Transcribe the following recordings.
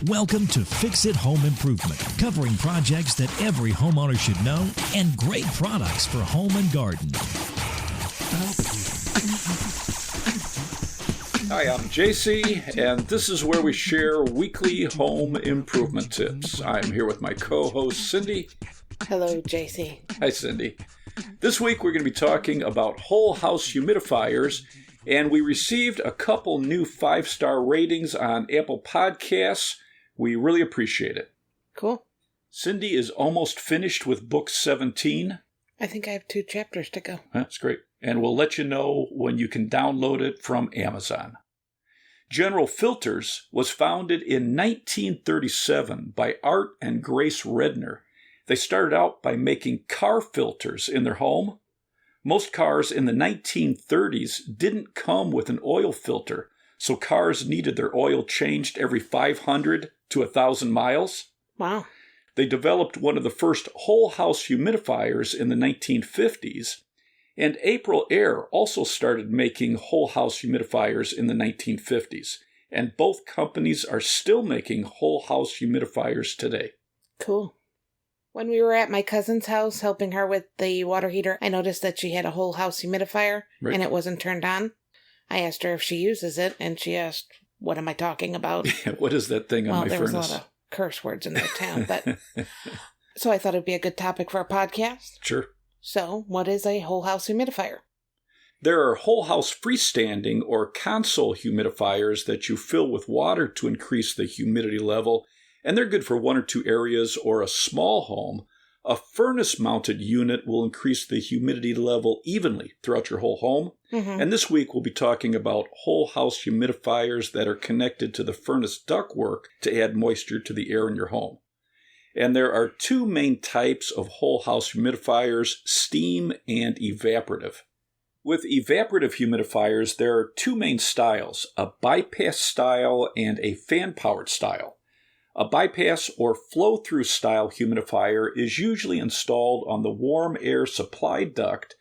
Welcome to Fix It Home Improvement, covering projects that every homeowner should know and great products for home and garden. Hi, I'm JC, and this is where we share weekly home improvement tips. I'm here with my co-host, Cindy. Hello, JC. Hi, Cindy. This week we're going to be talking about whole house humidifiers, and we received a couple new 5-star ratings on Apple Podcasts. We really appreciate it. Cool. Cindy is almost finished with book 17. I think I have 2 chapters to go. That's great. And we'll let you know when you can download it from Amazon. General Filters was founded in 1937 by Art and Grace Redner. They started out by making car filters in their home. Most cars in the 1930s didn't come with an oil filter, so cars needed their oil changed every 500 to 1,000 miles. Wow. They developed one of the first whole house humidifiers in the 1950s, and April Air also started making whole house humidifiers in the 1950s, and both companies are still making whole house humidifiers today. Cool. When we were at my cousin's house helping her with the water heater, I noticed that she had a whole house humidifier, Right. and it wasn't turned on. I asked her if she uses it, and she asked, what am I talking about? What is that thing on my there furnace? was a lot of curse words in that town, but so I thought it'd be a good topic for a podcast. Sure. So, what is a whole house humidifier? There are whole house freestanding or console humidifiers that you fill with water to increase the humidity level, and they're good for 1 or 2 areas or a small home. A furnace-mounted unit will increase the humidity level evenly throughout your whole home. Mm-hmm. And this week we'll be talking about whole house humidifiers that are connected to the furnace ductwork to add moisture to the air in your home. And there are 2 main types of whole house humidifiers, steam and evaporative. With evaporative humidifiers, there are 2 main styles, a bypass style and a fan-powered style. A bypass or flow-through style humidifier is usually installed on the warm air supply duct,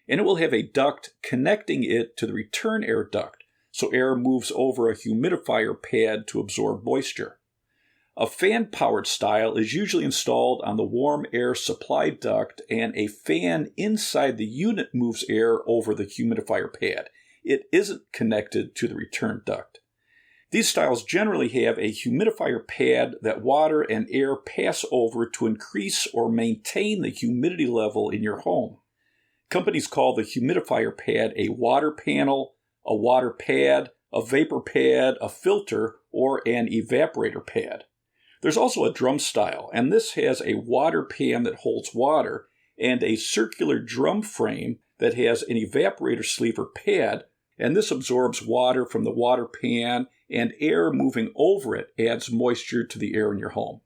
and it will have a duct connecting it to the return air duct, so air moves over a humidifier pad to absorb moisture. A fan-powered style is usually installed on the warm air supply duct, and a fan inside the unit moves air over the humidifier pad. It isn't connected to the return duct. These styles generally have a humidifier pad that water and air pass over to increase or maintain the humidity level in your home. Companies call the humidifier pad a water panel, a water pad, a vapor pad, a filter, or an evaporator pad. There's also a drum style, and this has a water pan that holds water and a circular drum frame that has an evaporator sleeve or pad, and this absorbs water from the water pan, and air moving over it adds moisture to the air in your home.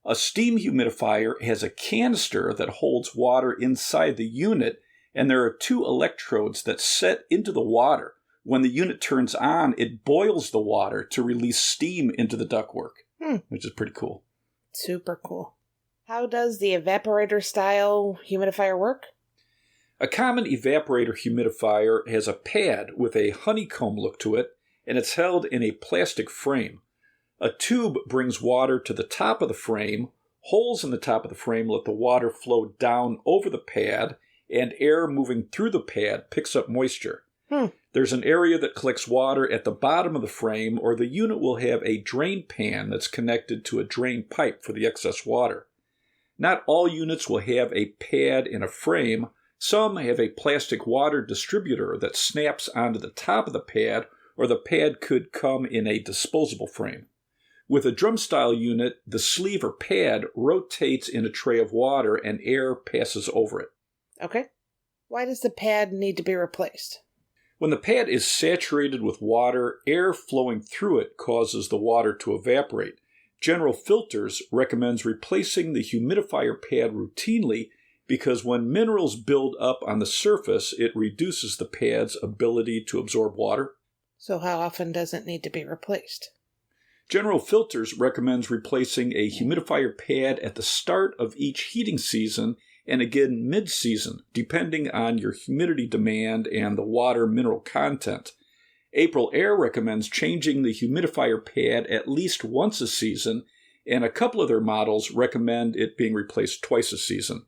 A steam humidifier has a canister that holds water inside the unit, and there are 2 electrodes that set into the water. When the unit turns on, it boils the water to release steam into the ductwork, which is pretty cool. Super cool. How does the evaporator style humidifier work? A common evaporator humidifier has a pad with a honeycomb look to it, and it's held in a plastic frame. A tube brings water to the top of the frame. Holes in the top of the frame let the water flow down over the pad, and air moving through the pad picks up moisture. There's an area that collects water at the bottom of the frame, or the unit will have a drain pan that's connected to a drain pipe for the excess water. Not all units will have a pad in a frame. Some have a plastic water distributor that snaps onto the top of the pad, or the pad could come in a disposable frame. With a drum-style unit, the sleeve or pad rotates in a tray of water and air passes over it. Okay. Why does the pad need to be replaced? When the pad is saturated with water, air flowing through it causes the water to evaporate. General Filters recommends replacing the humidifier pad routinely because when minerals build up on the surface, it reduces the pad's ability to absorb water. So how often does it need to be replaced? General Filters recommends replacing a humidifier pad at the start of each heating season and again mid-season, depending on your humidity demand and the water mineral content. April Air recommends changing the humidifier pad at least once a season, and a couple of their models recommend it being replaced twice a season.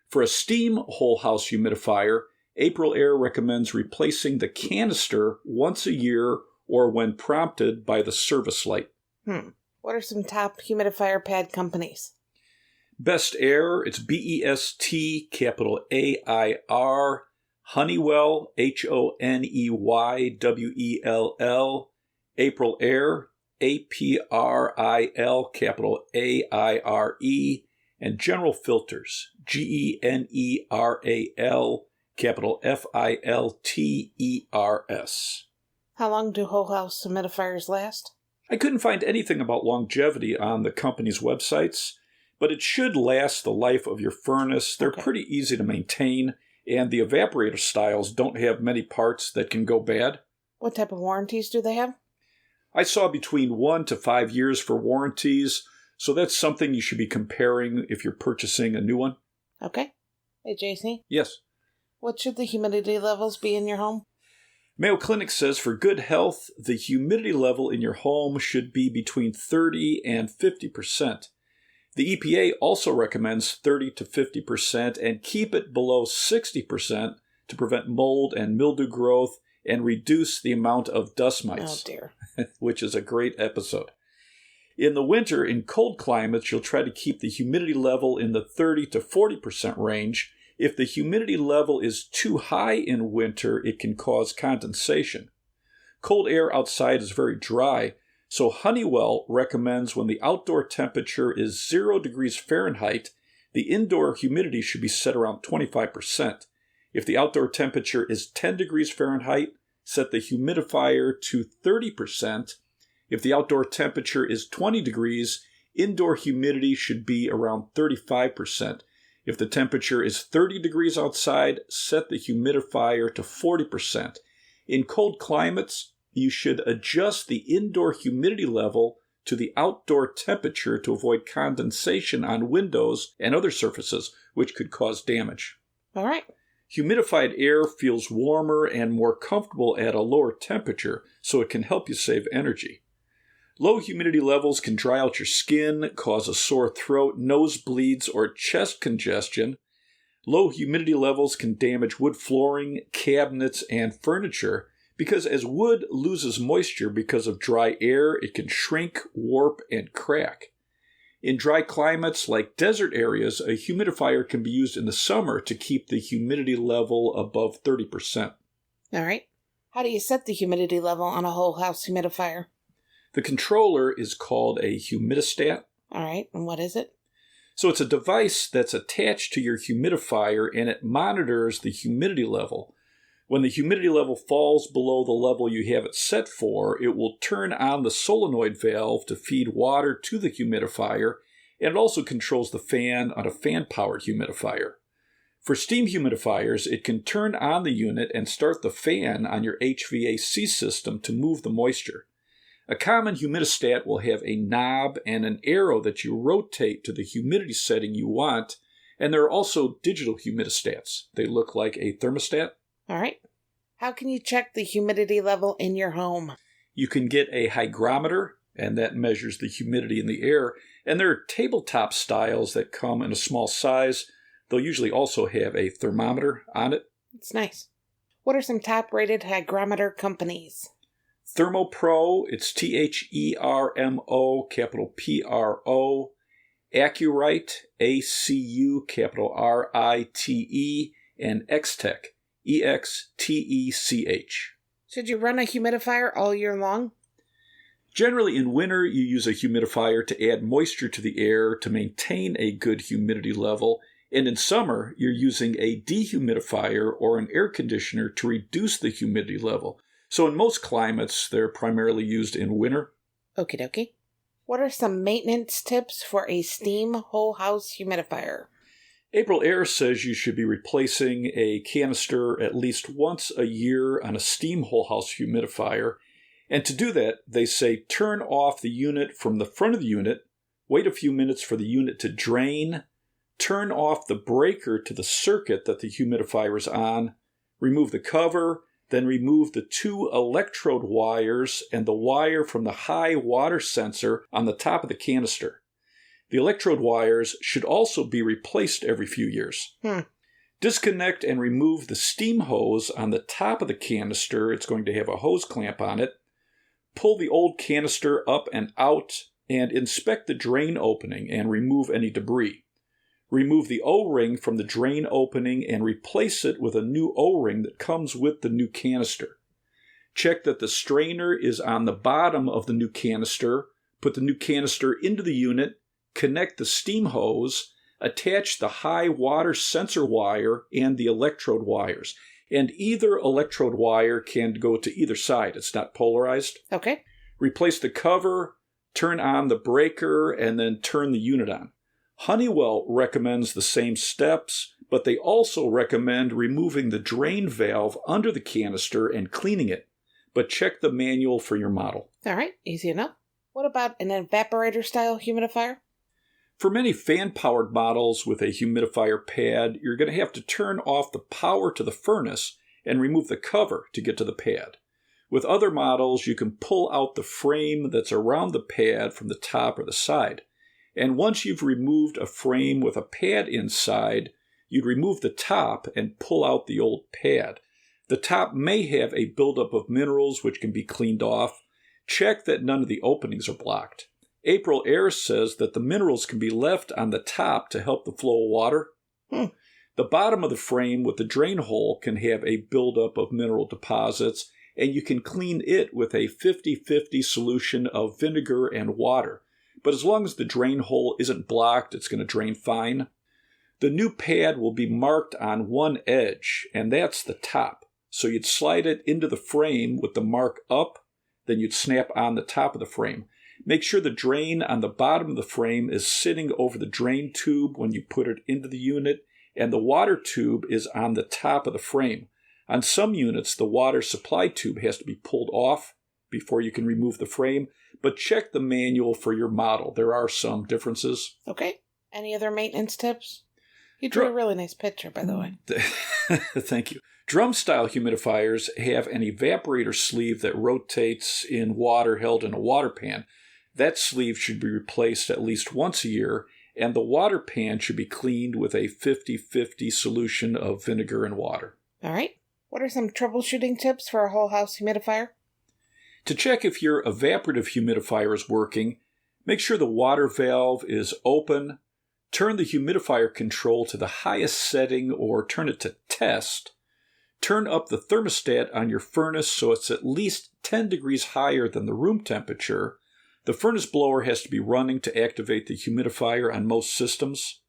For a steam whole house humidifier, April Air recommends replacing the canister once a year or when prompted by the service light. What are some top humidifier pad companies? Best Air, it's BEST, capital AIR, Honeywell, HONEYWELL, April Air, APRIL, capital AIRE, and General Filters, GENERAL, capital FILTERS. How long do whole house humidifiers last? I couldn't find anything about longevity on the company's websites, but it should last the life of your furnace. They're pretty easy to maintain, and the evaporator styles don't have many parts that can go bad. What type of warranties do they have? I saw between 1 to 5 years for warranties, so that's something you should be comparing if you're purchasing a new one. Okay. Hey, JC? Yes. What should the humidity levels be in your home? Mayo Clinic says for good health, the humidity level in your home should be between 30 and 50%. The EPA also recommends 30 to 50% and keep it below 60% to prevent mold and mildew growth and reduce the amount of dust mites. Oh, dear. Which is a great episode. In the winter, in cold climates, you'll try to keep the humidity level in the 30 to 40% range. If the humidity level is too high in winter, it can cause condensation. Cold air outside is very dry, so Honeywell recommends when the outdoor temperature is 0 degrees Fahrenheit, the indoor humidity should be set around 25%. If the outdoor temperature is 10 degrees Fahrenheit, set the humidifier to 30%. If the outdoor temperature is 20 degrees, indoor humidity should be around 35%. If the temperature is 30 degrees outside, set the humidifier to 40%. In cold climates, you should adjust the indoor humidity level to the outdoor temperature to avoid condensation on windows and other surfaces, which could cause damage. All right. Humidified air feels warmer and more comfortable at a lower temperature, so it can help you save energy. Low humidity levels can dry out your skin, cause a sore throat, nosebleeds, or chest congestion. Low humidity levels can damage wood flooring, cabinets, and furniture because as wood loses moisture because of dry air, it can shrink, warp, and crack. In dry climates like desert areas, a humidifier can be used in the summer to keep the humidity level above 30%. All right. How do you set the humidity level on a whole house humidifier? The controller is called a humidistat. All right, and what is it? So it's a device that's attached to your humidifier and it monitors the humidity level. When the humidity level falls below the level you have it set for, it will turn on the solenoid valve to feed water to the humidifier, and it also controls the fan on a fan-powered humidifier. For steam humidifiers, it can turn on the unit and start the fan on your HVAC system to move the moisture. A common humidistat will have a knob and an arrow that you rotate to the humidity setting you want, and there are also digital humidistats. They look like a thermostat. All right. How can you check the humidity level in your home? You can get a hygrometer, and that measures the humidity in the air, and there are tabletop styles that come in a small size. They'll usually also have a thermometer on it. It's nice. What are some top-rated hygrometer companies? ThermoPro, it's THERMO, capital PRO. Accurite, ACU, capital RITE, and Xtech, EXTECH. Should you run a humidifier all year long? Generally, in winter, you use a humidifier to add moisture to the air to maintain a good humidity level, and in summer, you're using a dehumidifier or an air conditioner to reduce the humidity level. So in most climates, they're primarily used in winter. Okie dokie. What are some maintenance tips for a steam whole house humidifier? April Air says you should be replacing a canister at least once a year on a steam whole house humidifier. And to do that, they say turn off the unit from the front of the unit, wait a few minutes for the unit to drain, turn off the breaker to the circuit that the humidifier is on, remove the cover, Then remove the 2 electrode wires and the wire from the high water sensor on the top of the canister. The electrode wires should also be replaced every few years. Disconnect and remove the steam hose on the top of the canister. It's going to have a hose clamp on it. Pull the old canister up and out and inspect the drain opening and remove any debris. Remove the O-ring from the drain opening and replace it with a new O-ring that comes with the new canister. Check that the strainer is on the bottom of the new canister. Put the new canister into the unit, connect the steam hose, attach the high water sensor wire and the electrode wires. And either electrode wire can go to either side. It's not polarized. Okay. Replace the cover, turn on the breaker, and then turn the unit on. Honeywell recommends the same steps, but they also recommend removing the drain valve under the canister and cleaning it. But check the manual for your model. All right, easy enough. What about an evaporator-style humidifier? For many fan-powered models with a humidifier pad, you're going to have to turn off the power to the furnace and remove the cover to get to the pad. With other models, you can pull out the frame that's around the pad from the top or the side. And once you've removed a frame with a pad inside, you'd remove the top and pull out the old pad. The top may have a buildup of minerals which can be cleaned off. Check that none of the openings are blocked. April Air says that the minerals can be left on the top to help the flow of water. The bottom of the frame with the drain hole can have a buildup of mineral deposits, and you can clean it with a 50-50 solution of vinegar and water. But as long as the drain hole isn't blocked, it's going to drain fine. The new pad will be marked on one edge, and that's the top. So you'd slide it into the frame with the mark up, then you'd snap on the top of the frame. Make sure the drain on the bottom of the frame is sitting over the drain tube when you put it into the unit, and the water tube is on the top of the frame. On some units, the water supply tube has to be pulled off before you can remove the frame, but check the manual for your model. There are some differences. Okay. Any other maintenance tips? You drew a really nice picture, by the way. Thank you. Drum-style humidifiers have an evaporator sleeve that rotates in water held in a water pan. That sleeve should be replaced at least once a year, and the water pan should be cleaned with a 50-50 solution of vinegar and water. All right. What are some troubleshooting tips for a whole house humidifier? To check if your evaporative humidifier is working, make sure the water valve is open, turn the humidifier control to the highest setting or turn it to test, turn up the thermostat on your furnace so it's at least 10 degrees higher than the room temperature. The furnace blower has to be running to activate the humidifier on most systems.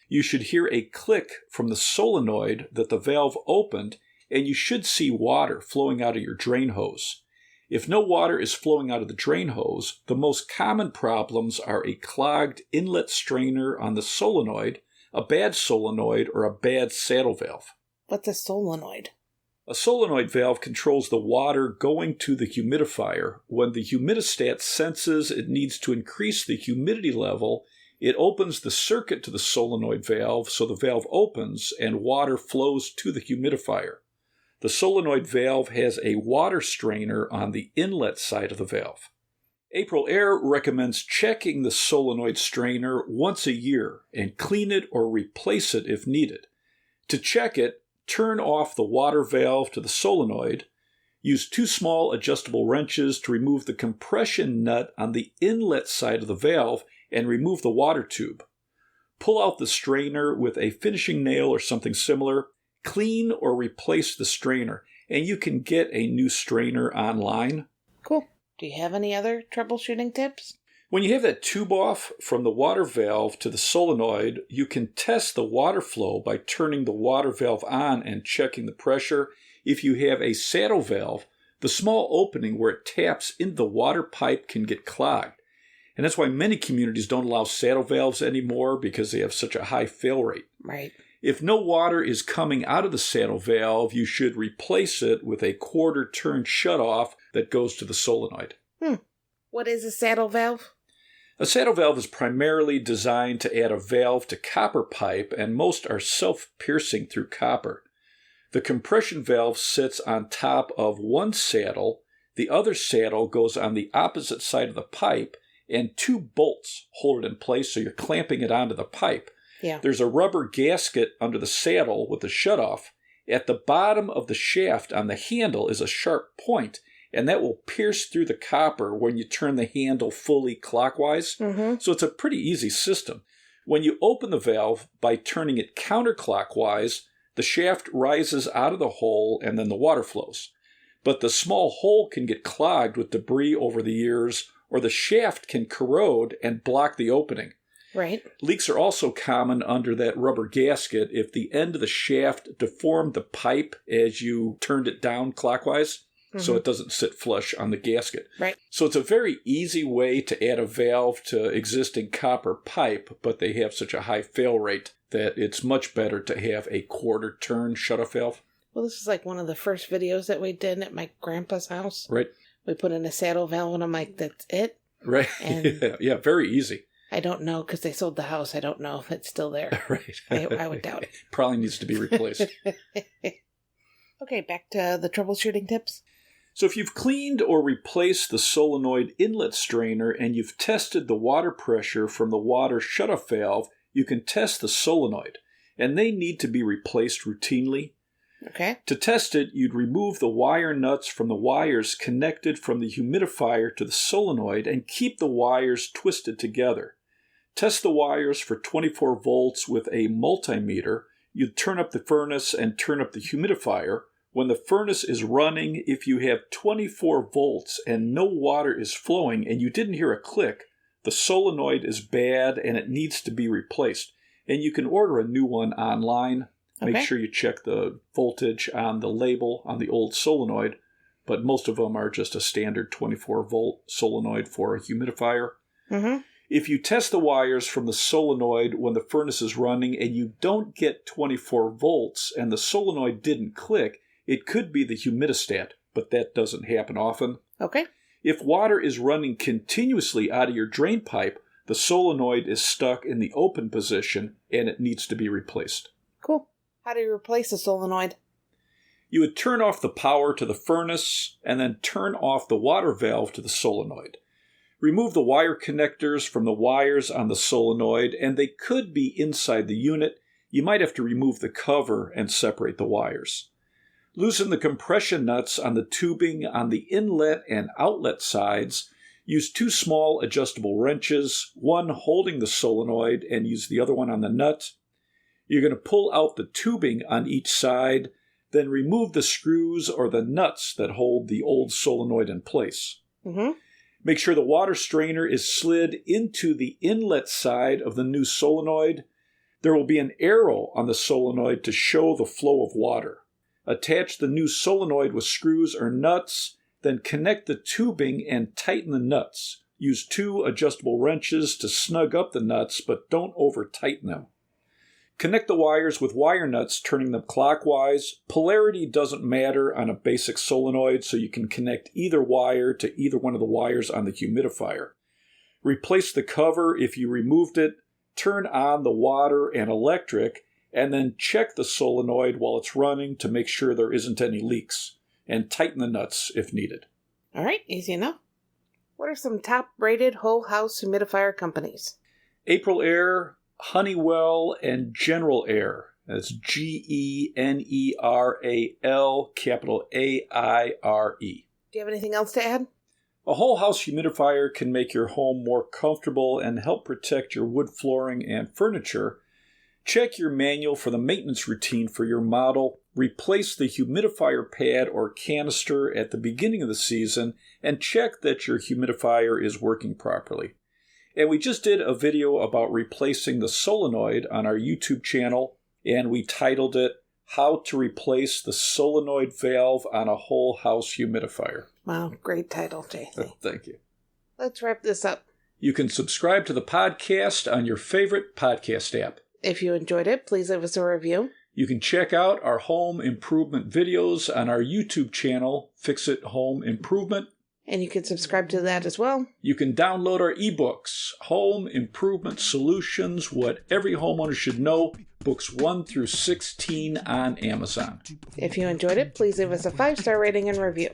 You should hear a click from the solenoid that the valve opened, and you should see water flowing out of your drain hose. If no water is flowing out of the drain hose, the most common problems are a clogged inlet strainer on the solenoid, a bad solenoid, or a bad saddle valve. What's a solenoid? A solenoid valve controls the water going to the humidifier. When the humidistat senses it needs to increase the humidity level, it opens the circuit to the solenoid valve so the valve opens and water flows to the humidifier. The solenoid valve has a water strainer on the inlet side of the valve. April Air recommends checking the solenoid strainer once a year and clean it or replace it if needed. To check it, turn off the water valve to the solenoid. Use 2 small adjustable wrenches to remove the compression nut on the inlet side of the valve and remove the water tube. Pull out the strainer with a finishing nail or something similar. Clean or replace the strainer, and you can get a new strainer online. Cool. Do you have any other troubleshooting tips? When you have that tube off from the water valve to the solenoid, you can test the water flow by turning the water valve on and checking the pressure. If you have a saddle valve, the small opening where it taps into the water pipe can get clogged. And that's why many communities don't allow saddle valves anymore because they have such a high fail rate. Right. If no water is coming out of the saddle valve, you should replace it with a quarter-turn shutoff that goes to the solenoid. What is a saddle valve? A saddle valve is primarily designed to add a valve to copper pipe, and most are self-piercing through copper. The compression valve sits on top of one saddle, the other saddle goes on the opposite side of the pipe, and 2 bolts hold it in place so you're clamping it onto the pipe. Yeah. There's a rubber gasket under the saddle with the shutoff. At the bottom of the shaft on the handle is a sharp point, and that will pierce through the copper when you turn the handle fully clockwise. Mm-hmm. So it's a pretty easy system. When you open the valve by turning it counterclockwise, the shaft rises out of the hole and then the water flows. But the small hole can get clogged with debris over the years, or the shaft can corrode and block the opening. Right. Leaks are also common under that rubber gasket if the end of the shaft deformed the pipe as you turned it down clockwise, so it doesn't sit flush on the gasket. Right. So it's a very easy way to add a valve to existing copper pipe, but they have such a high fail rate that it's much better to have a quarter turn shutoff valve. Well, this is like one of the first videos that we did at my grandpa's house. Right. We put in a saddle valve, and I'm like, that's it? Right. And yeah, very easy. I don't know, because they sold the house. I don't know if it's still there. Right. I would doubt it. Probably needs to be replaced. Okay, back to the troubleshooting tips. So if you've cleaned or replaced the solenoid inlet strainer and you've tested the water pressure from the water shutoff valve, you can test the solenoid, and they need to be replaced routinely. Okay. To test it, you'd remove the wire nuts from the wires connected from the humidifier to the solenoid and keep the wires twisted together. Test the wires for 24 volts with a multimeter. You'd turn up the furnace and turn up the humidifier. When the furnace is running, if you have 24 volts and no water is flowing and you didn't hear a click, the solenoid is bad and it needs to be replaced. And you can order a new one online. Make sure you check the voltage on the label on the old solenoid, but most of them are just a standard 24-volt solenoid for a humidifier. Mm-hmm. If you test the wires from the solenoid when the furnace is running and you don't get 24 volts and the solenoid didn't click, it could be the humidistat, but that doesn't happen often. Okay. If water is running continuously out of your drain pipe, the solenoid is stuck in the open position and it needs to be replaced. Cool. How do you replace a solenoid? You would turn off the power to the furnace and then turn off the water valve to the solenoid. Remove the wire connectors from the wires on the solenoid, and they could be inside the unit. You might have to remove the cover and separate the wires. Loosen the compression nuts on the tubing on the inlet and outlet sides. Use 2 small adjustable wrenches, one holding the solenoid, and use the other one on the nut. You're going to pull out the tubing on each side, then remove the screws or the nuts that hold the old solenoid in place. Mm-hmm. Make sure the water strainer is slid into the inlet side of the new solenoid. There will be an arrow on the solenoid to show the flow of water. Attach the new solenoid with screws or nuts, then connect the tubing and tighten the nuts. Use 2 adjustable wrenches to snug up the nuts, but don't over-tighten them. Connect the wires with wire nuts, turning them clockwise. Polarity doesn't matter on a basic solenoid, so you can connect either wire to either one of the wires on the humidifier. Replace the cover if you removed it, turn on the water and electric, and then check the solenoid while it's running to make sure there isn't any leaks, and tighten the nuts if needed. All right, easy enough. What are some top-rated whole house humidifier companies? April Air, Honeywell, and General Air. That's General, capital AIRE. Do you have anything else to add? A whole house humidifier can make your home more comfortable and help protect your wood flooring and furniture. Check your manual for the maintenance routine for your model. Replace the humidifier pad or canister at the beginning of the season and check that your humidifier is working properly. And we just did a video about replacing the solenoid on our YouTube channel, and we titled it, How to Replace the Solenoid Valve on a Whole House Humidifier. Wow, great title, JC. Thank you. Let's wrap this up. You can subscribe to the podcast on your favorite podcast app. If you enjoyed it, please leave us a review. You can check out our home improvement videos on our YouTube channel, Fix It Home Improvement. And you can subscribe to that as well. You can download our ebooks, Home Improvement Solutions, What Every Homeowner Should Know, books 1 through 16 on Amazon. If you enjoyed it, please leave us a 5-star rating and review.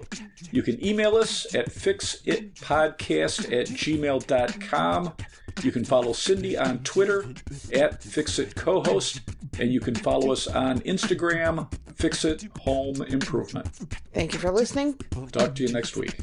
You can email us at fixitpodcast@gmail.com. You can follow Cindy on Twitter @FixitCohost, and you can follow us on Instagram, Fixit Home Improvement. Thank you for listening. Talk to you next week.